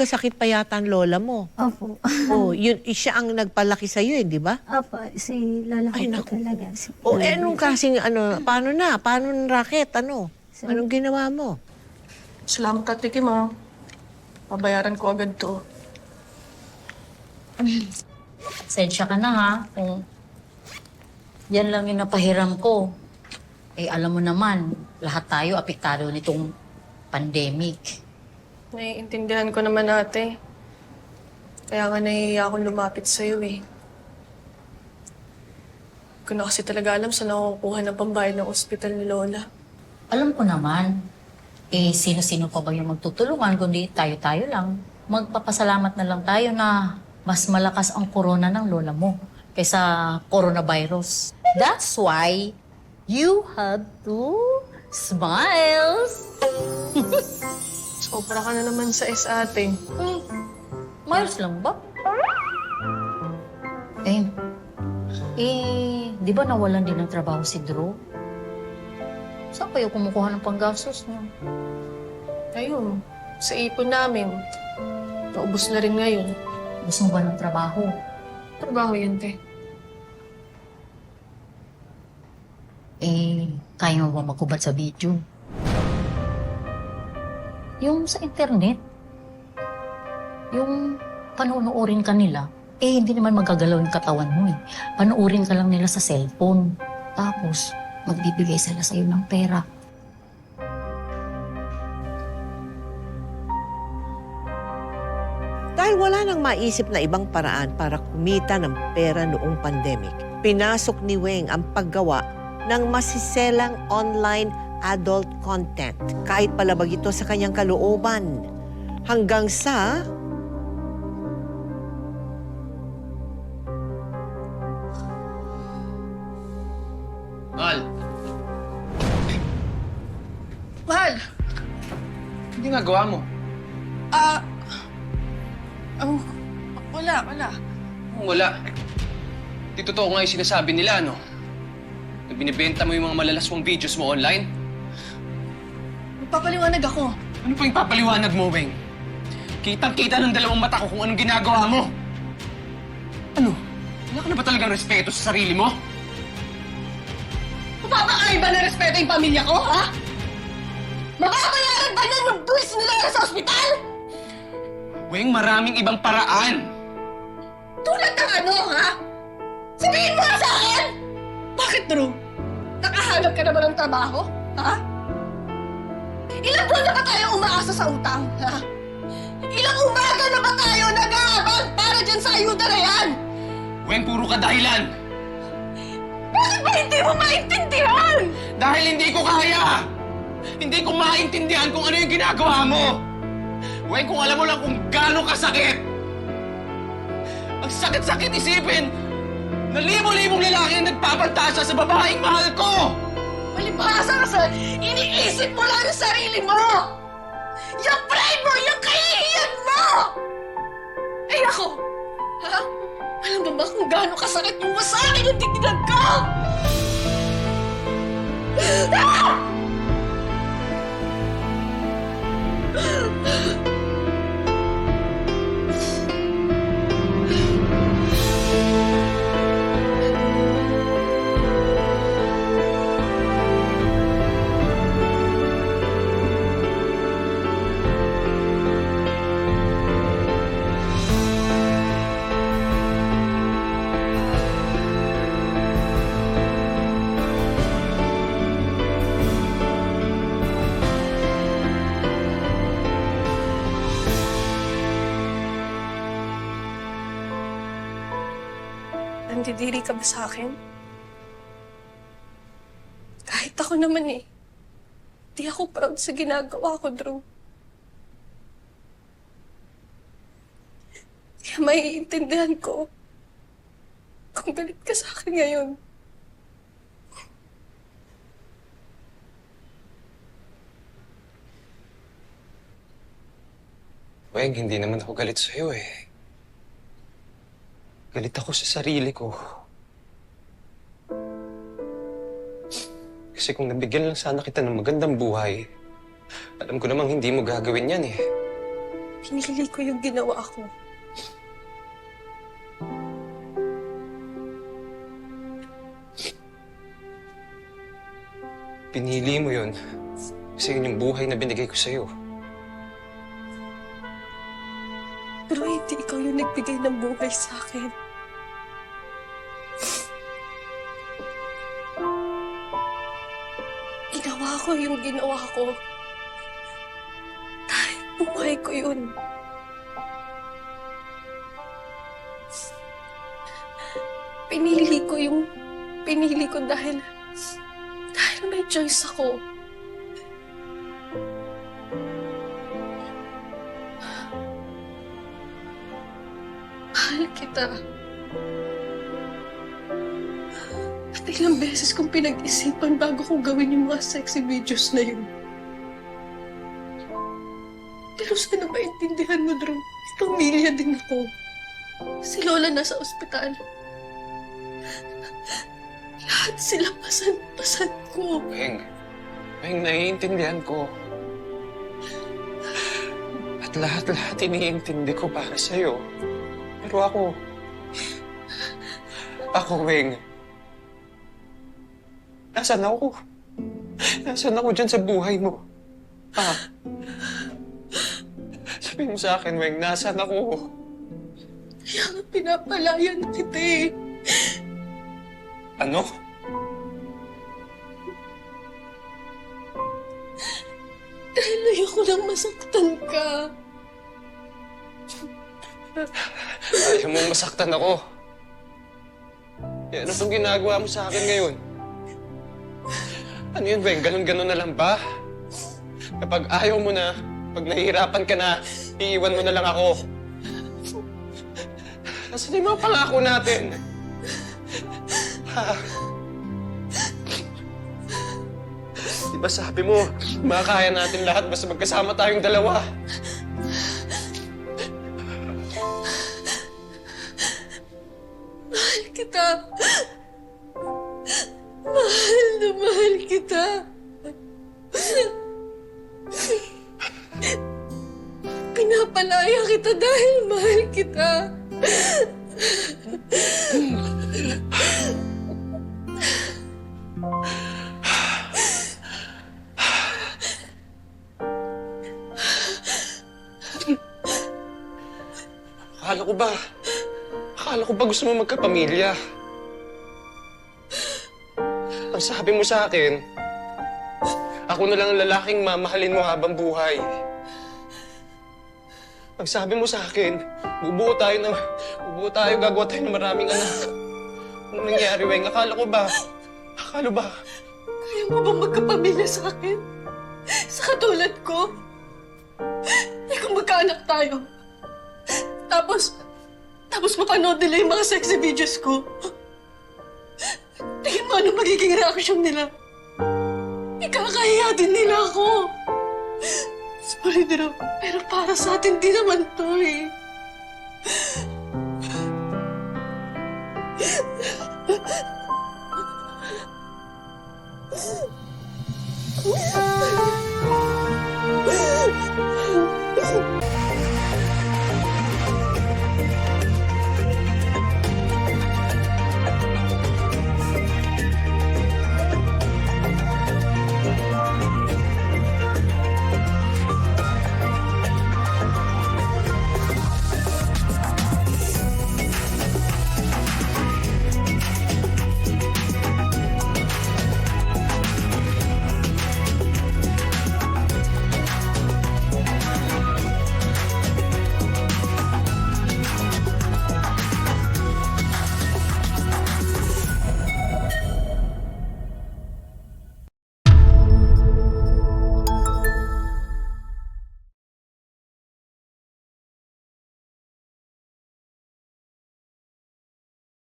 nagkasakit pa yata ang lola mo. Opo. Oh, yun, siya ang nagpalaki sa'yo, di ba? Opo, si lola ko Ay, po naku. talaga. Si O, Lola. anong kasing, paano na? Paano ng racket? Ano? Anong ginawa mo? Salamat at tikim, ah. Pabayaran ko agad to. Sensya ka na ha, kung yan lang yung napahiram ko. Eh alam mo naman, lahat tayo apektado nitong pandemic. Naiintindihan ko naman, ate. Kaya nga nahihiya akong lumapit sa'yo, eh. Hindi ko na kasi talaga alam saan ako kukuha ng pambayad ng ospital ni Lola. Alam ko naman, eh sino-sino pa ba yung magtutulungan kundi tayo-tayo lang. Magpapasalamat na lang tayo na mas malakas ang corona ng lola mo kaysa coronavirus. That's why you have to smile. Sobra ka na naman sa ate. Miles lang ba? Di ba nawalan din ng trabaho si Drew? Saan kayo kumukuha ng panggastos niyo? Ayun, sa ipon namin. Naubos na rin ngayon. Gusto mo ba ng trabaho? Trabaho yan, te. Kaya mo ba magkubat sa video? Yung sa internet, yung panonoorin ka nila, hindi naman magagalaw yung katawan mo eh. Panoorin ka lang nila sa cellphone. Tapos, magbibigay sila sa'yo ng pera. Dahil wala nang maisip na ibang paraan para kumita ng pera noong pandemic, pinasok ni Weng ang paggawa ng masiselang online adult content kahit palabag ito sa kanyang kalooban. Hanggang sa Mahal! Mahal! Hindi nga gawa mo. Wala. Wala. Di totoo nga yung sinasabi nila, no? Na binibenta mo yung mga malalas mong videos mo online. Magpapaliwanag ako. Ano pa yung papaliwanag mo, Weng? Kitang-kita ng dalawang mata ko kung anong ginagawa mo. Ano? Wala ka na ba talagang respeto sa sarili mo? Mapapakain ba na respeto yung pamilya ko, ha? Mapapayaran ba niyan yung buwis nila sa ospital? Weng, maraming ibang paraan. Tulad ng ano, ha? Sabihin mo nga sa akin! Bakit, Drew? Nakahanap ka na ba ng trabaho, ha? Ilang buwan na ba tayo umaasa sa utang, ha? Ilang umaga na ba tayo nag-aabang para dyan sa ayuda na yan? Weng, puro ka dahilan. Bakit ba hindi mo maintindihan? Dahil hindi ko kaya! Hindi ko maintindihan kung ano yung ginagawa mo! Weng, kung alam mo lang kung gaano kasakit! Ang sakit-sakit isipin na libo-libong lalaki ang nagpapantasa sa babaeng mahal ko! Malibhasa ka sa iniisip mo lang ang sarili mo! Yung pride mo! Yung kahihiyan mo! Ay ako! Ha? Alam mo ba kung gaano kasakit yung masakin yung titigan ko? Ah! Nandidiri ka ba sa akin? Kahit ako naman eh. Di ako proud sa ginagawa ko, Drew. Kaya maiintindihan ko kung galit ka sa akin ngayon. Weng, hindi naman ako galit sa'yo eh. Galit ako sa sarili ko. Kasi kung nabigyan lang sana kita ng magandang buhay, alam ko namang hindi mo gagawin yan eh. Pinili ko yung ginawa ko. Pinili mo yun kasi yun yung buhay na binigay ko sa'yo. Pero hindi ikaw yung nagbigay ng buhay sa akin. Ginawa ko yung ginawa ko. Dahil buhay ko yun. Pinili ko dahil may choice ako. Mahal kita. At ilang beses kong pinag-isipan bago kong gawin yung mga sexy videos na yun. Pero sana maintindihan mo, Drew. May pamilya din ako. Si Lola nasa ospital. Lahat sila pasan ko. Weng, naiintindihan ko. At lahat iniintindi ko para sa'yo. Pero ako, Weng, nasaan ako? Nasaan ako dyan sa buhay mo? Sabihin mo sa akin, Weng, nasaan ako? Kaya nga pinapalaya na kita eh. Ano? Dahil ayoko lang masaktan ka. Ayaw mo masaktan ako. Ano itong ginagawa mo sa akin ngayon? Ano yun, Weng? Ganon-ganon na lang ba? Kapag ayaw mo na, pag nahihirapan ka na, iiwan mo na lang ako. Nasaan yung mga pangako natin? Ha? Diba sabi mo, makakaya natin lahat basta magkasama tayong dalawa? Mahal kita. Mahal na mahal kita. Pinapalaya kita dahil mahal kita. Akala ko ba gusto mo magkapamilya? Ang sabi mo sa akin, ako na lang ang lalaking mamahalin mo habang buhay. Ang sabi mo sa akin, bubuo tayo, gagawa tayo ng maraming anak. Anong nangyari, Weng? Akala ba? Kaya mo ba magkapamilya sa akin? Sa katulad ko? Eh kung magkaanak tayo, tapos mapanood nila yung mga sexy videos ko. Tingin mo ano magiging reaksyon nila? Ikakahiya din nila ako. Sorry, Drew, pero para sa atin din naman to eh.